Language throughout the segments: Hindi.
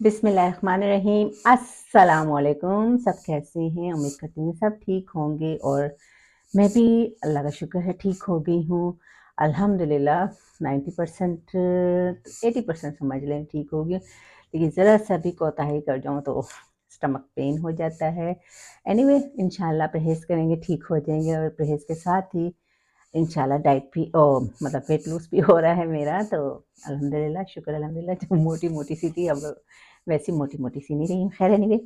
बिस्मिल्लाहिर्रहमानिर्रहीम। अस्सलामुअलैकुम। सब कैसे हैं? उम्मीद करती हूँ सब ठीक होंगे और मैं भी अल्लाह का शुक्र है ठीक हो गई हूँ अल्हम्दुलिल्लाह। 90% 80% समझ लें ठीक हो गई, लेकिन ज़रा सा भी कोताही कर जाऊँ तो स्टमक पेन हो जाता है। एनीवे इंशाल्लाह परहेज़ करेंगे ठीक हो जाएंगे, और परहेज़ के साथ ही इंशाल्लाह डाइट भी मतलब वेट लूज़ भी हो रहा है मेरा, तो अल्हम्दुलिल्लाह शुक्र अल्हम्दुलिल्लाह। जो मोटी-मोटी सी थी अब वैसी मोटी-मोटी सी नहीं रही हूँ। खैर एनीवे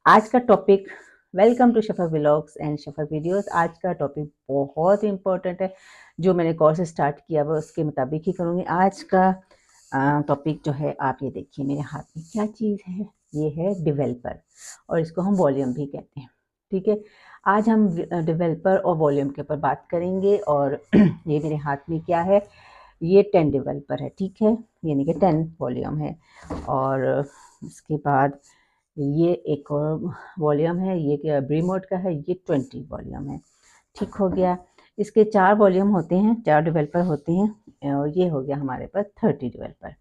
आज का topic, welcome to Shafaq vlogs and Shafaq videos. आज का टॉपिक बहुत इम्पोर्टेंट है, जो मैंने कोर्स स्टार्ट किया वो उसके मुताबिक ही करूँगी। आज का टॉपिक जो है, आप ये देखिए मेरे हाथ में क्या चीज़ है। ये है डिवेलपर, और इसको हम वॉल्यूम भी कहते हैं। ठीक है, आज हम डिवेलपर और वॉल्यूम के ऊपर बात करेंगे। और ये मेरे हाथ में क्या है, ये 10 डिवेलपर है। ठीक है, यानी कि 10 वॉल्यूम है। और इसके बाद ये एक और वॉल्यूम है, ये ब्रीमोड का है, ये 20 वॉल्यूम है। ठीक हो गया। इसके 4 वॉल्यूम होते हैं, 4 डिवेलपर होते हैं, और ये हो गया हमारे पास 30 डिवेलपर,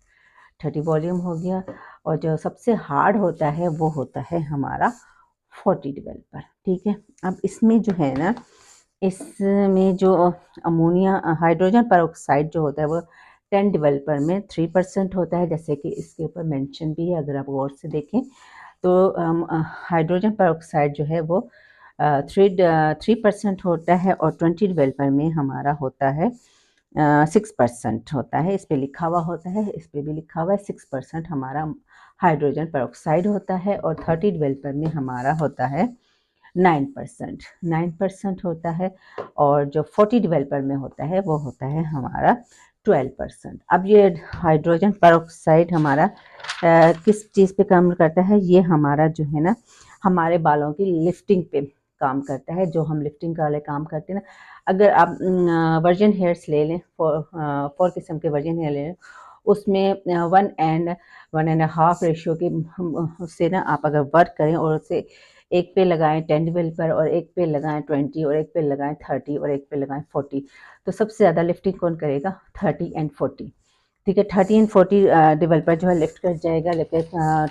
30 वॉल्यूम हो गया। और जो सबसे हार्ड होता है वो होता है हमारा 40 डिवेलपर। ठीक है, अब इसमें जो है ना, इसमें जो अमोनिया हाइड्रोजन परऑक्साइड जो होता है वो 10 डिवेलपर में 3% होता है, जैसे कि इसके ऊपर मेंशन भी है। अगर आप गौर से देखें तो हाइड्रोजन परऑक्साइड जो है वो 3% होता है, और 20 डिवेलपर में हमारा होता है 6% होता है। इस पे लिखा हुआ होता है, इस पे भी लिखा हुआ है 6% हमारा हाइड्रोजन परऑक्साइड होता है, और 30 डिवेलपर में हमारा होता है 9% होता है, और जो 40 डिवेलपर में होता है वो होता है हमारा 12%। अब ये हाइड्रोजन परऑक्साइड हमारा किस चीज़ पे काम करता है? ये हमारा जो है ना, हमारे बालों की लिफ्टिंग पे काम करता है। जो हम लिफ्टिंग वाले काम करते हैं ना, अगर आप वर्जिन हेयर्स ले लें, 4 किस्म के वर्जिन हेयर ले लें, उसमें 1.5 रेशियो के उससे ना आप अगर वर्क करें और उससे एक पे लगाएं 10 डिवेलपर, और एक पे लगाएं 20, और एक पे लगाएं 30, और एक पे लगाएं 40, तो सबसे ज़्यादा लिफ्टिंग कौन करेगा? 30 एंड 40। ठीक है, 30 एंड 40 डिवेलपर जो है लिफ्ट कर जाएगा, लेकिन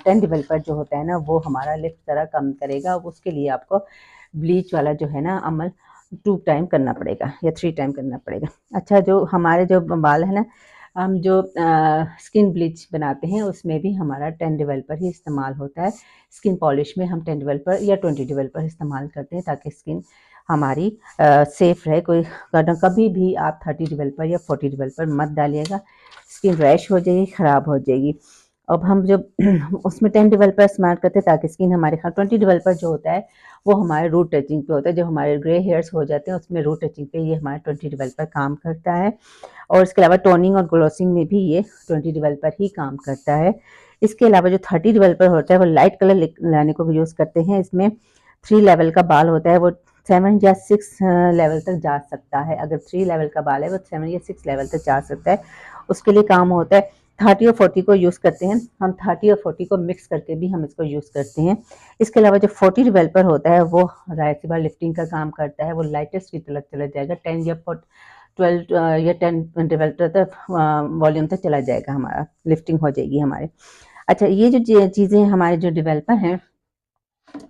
10 डिवेलपर जो होता है ना वो हमारा लिफ्ट ज़रा कम करेगा। उसके लिए आपको ब्लीच वाला जो है ना अमल 2 टाइम करना पड़ेगा या 3 टाइम करना पड़ेगा। अच्छा, जो हमारे जो बाल है ना, हम जो स्किन ब्लीच बनाते हैं उसमें भी हमारा 10 डिवेलपर ही इस्तेमाल होता है। स्किन पॉलिश में हम 10 डिवेलपर या 20 डिवेलपर इस्तेमाल करते हैं, ताकि स्किन हमारी सेफ रहे। कोई कभी भी आप 30 डिवेलपर या 40 डिवेलपर मत डालिएगा, स्किन रैश हो जाएगी, ख़राब हो जाएगी। अब हम जब उसमें 10 डिवेलपर इस्तेमाल करते हैं ताकि स्किन हमारे 20 डिवेलपर जो होता है वो हमारे रूट टचिंग पे होता है। जब हमारे ग्रे हेयर्स हो जाते हैं उसमें रूट टचिंग पे ये हमारा 20 डिवेलपर काम करता है। और इसके अलावा टोनिंग और ग्लोसिंग में भी ये 20 डिवेलपर ही काम करता है। इसके अलावा जो 30 डिवेलपर होता है वो लाइट कलर लाने को यूज़ करते हैं। इसमें 3 लेवल का बाल होता है, वो 7 या 6 लेवल तक जा सकता है। अगर 3 लेवल का बाल है वो 7 या 6 लेवल तक जा सकता है। उसके लिए काम होता है। 30 और 40 को यूज़ करते हैं हम, 30 और 40 को मिक्स करके भी हम इसको यूज़ करते हैं। इसके अलावा जो 40 डिवेलपर होता है वो राइट से बार लिफ्टिंग का काम करता है। वो लाइटेस्ट की तरफ चला जाएगा, 10 या 12 या 10 डिवेलपर तक वॉल्यूम तक चला जाएगा, हमारा लिफ्टिंग हो जाएगी हमारे। अच्छा, ये जो चीज़ें हमारे जो डिवेलपर हैं,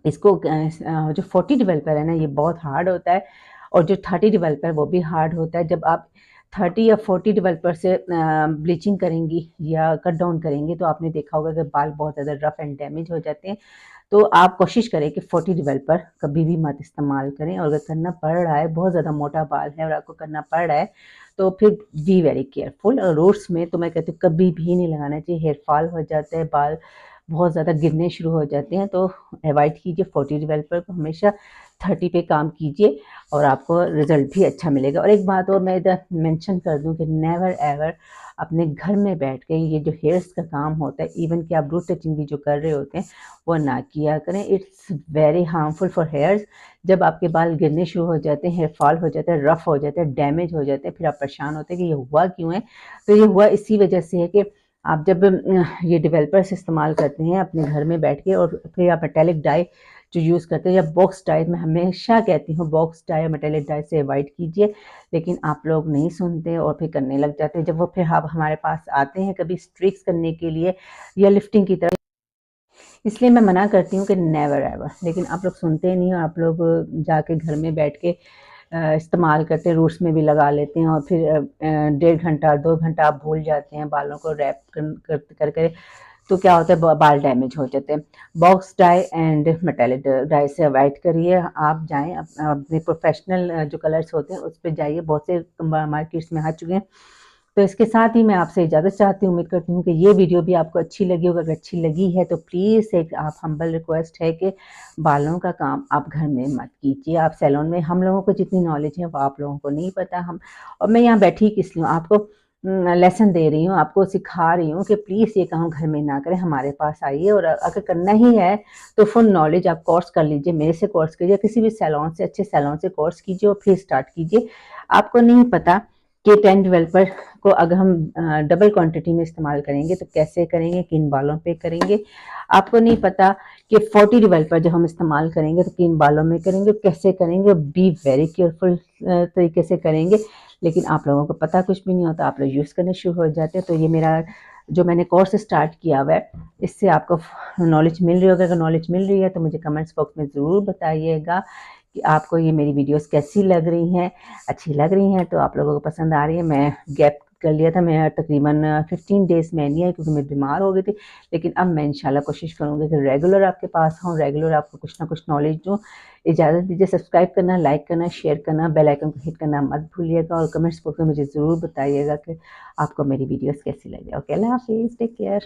इसको जो 40 डिवेलपर है ना ये बहुत हार्ड होता है, और जो 30 डिवेलपर वो भी हार्ड होता है। जब आप 30 या 40 डिवेलपर से ब्लीचिंग करेंगी या कट डाउन करेंगे तो आपने देखा होगा कि बाल बहुत ज़्यादा रफ एंड डैमेज हो जाते हैं। तो आप कोशिश करें कि 40 डिवेलपर कभी भी मत इस्तेमाल करें, और अगर करना पड़ रहा है, बहुत ज़्यादा मोटा बाल है और आपको करना पड़ रहा है, तो फिर बी वेरी केयरफुल। और रूट्स में तो मैं कहती हूँ कभी भी नहीं लगाना चाहिए, हेयर फॉल हो जाता है, बाल बहुत ज़्यादा गिरने शुरू हो जाते हैं। तो अवॉइड कीजिए 40 डिवेलपर को, हमेशा 30 पे काम कीजिए और आपको रिजल्ट भी अच्छा मिलेगा। और एक बात और मैं इधर मेंशन कर दूं कि नेवर एवर अपने घर में बैठ के ये जो हेयर्स का काम होता है, इवन कि आप रूट टचिंग भी जो कर रहे होते हैं वो ना किया करें। It's very harmful for hairs. जब आपके बाल गिरने शुरू हो जाते हैं, हेयर फॉल हो जाता है, रफ हो जाते हैं, डैमेज हो जाते हैं, फिर आप परेशान होते हैं कि ये हुआ क्यों है। तो ये हुआ इसी वजह से है कि आप जब ये डिवेलपर्स इस्तेमाल करते हैं अपने घर में बैठ के, और फिर आप मेटेलिक डाई जो यूज़ करते हैं, या बॉक्स डाई, मैं हमेशा कहती हूँ बॉक्स डाई या मेटेलिक डाई से अवॉइड कीजिए, लेकिन आप लोग नहीं सुनते और फिर करने लग जाते हैं। जब वो फिर आप हमारे पास आते हैं कभी स्ट्रिक्स करने के लिए या लिफ्टिंग की तरफ, इसलिए मैं मना करती हूँ कि नेवर एवर, लेकिन आप लोग सुनते नहीं हो। आप लोग जाके घर में बैठ के इस्तेमाल करते हैं, रूट्स में भी लगा लेते हैं और फिर 1.5 घंटा 2 घंटा आप भूल जाते हैं बालों को रैप कर तो क्या होता है, बाल डैमेज हो जाते हैं। Box dye and metallic dye से अवॉइड करिए। आप जाएं अपने प्रोफेशनल जो कलर्स होते हैं उस पर जाइए, बहुत से मार्केट्स में आ चुके हैं। तो इसके साथ ही मैं आपसे इजाज़त चाहती हूँ। उम्मीद करती हूँ कि ये वीडियो भी आपको अच्छी लगी होगी। अगर अच्छी लगी है तो प्लीज़ एक आप हम्बल रिक्वेस्ट है कि बालों का काम आप घर में मत कीजिए। आप सैलून में, हम लोगों को जितनी नॉलेज है वो आप लोगों को नहीं पता। हम और मैं यहाँ बैठी किस लिए हूँ, आपको लेसन दे रही हूँ, आपको सिखा रही हूँ कि प्लीज़ ये काम घर में ना करें, हमारे पास आइए। और अगर करना ही है तो फुल नॉलेज आप कोर्स कर लीजिए, मेरे से कोर्स कीजिए, किसी भी सैलून से, अच्छे सैलून से कोर्स कीजिए और फिर स्टार्ट कीजिए। आपको नहीं पता कि 10 डेवलपर को अगर हम डबल क्वांटिटी में इस्तेमाल करेंगे तो कैसे करेंगे, किन बालों पे करेंगे। आपको नहीं पता कि 40 डेवलपर जब हम इस्तेमाल करेंगे तो किन बालों में करेंगे, कैसे करेंगे। बी वेरी केयरफुल तरीके से करेंगे। लेकिन आप लोगों को पता कुछ भी नहीं होता, आप लोग यूज़ करने शुरू हो जाते हैं। तो ये मेरा जो मैंने कोर्स स्टार्ट किया हुआ है, इससे आपको नॉलेज मिल रही होगी। अगर नॉलेज मिल रही है तो मुझे कमेंट्स बॉक्स में ज़रूर बताइएगा कि आपको ये मेरी वीडियोस कैसी लग रही हैं। अच्छी लग रही हैं तो आप लोगों को पसंद आ रही है। मैं गैप कर लिया था, मैं तकरीबन 15 डेज़ में नहीं है क्योंकि मैं बीमार हो गई थी। लेकिन अब मैं इंशाल्लाह कोशिश करूँगी कि रेगुलर आपके पास हूँ, रेगुलर आपको कुछ ना कुछ नॉलेज दूँ। इजाज़त दीजिए। सब्सक्राइब करना, लाइक करना, शेयर करना, बेल आइकन को हिट करना मत भूलिएगा और कमेंट्स बॉक्स में मुझे ज़रूर बताइएगा कि आपको मेरी वीडियोस कैसी लगी। ओके, अल्लाह हाफिज़, टेक केयर।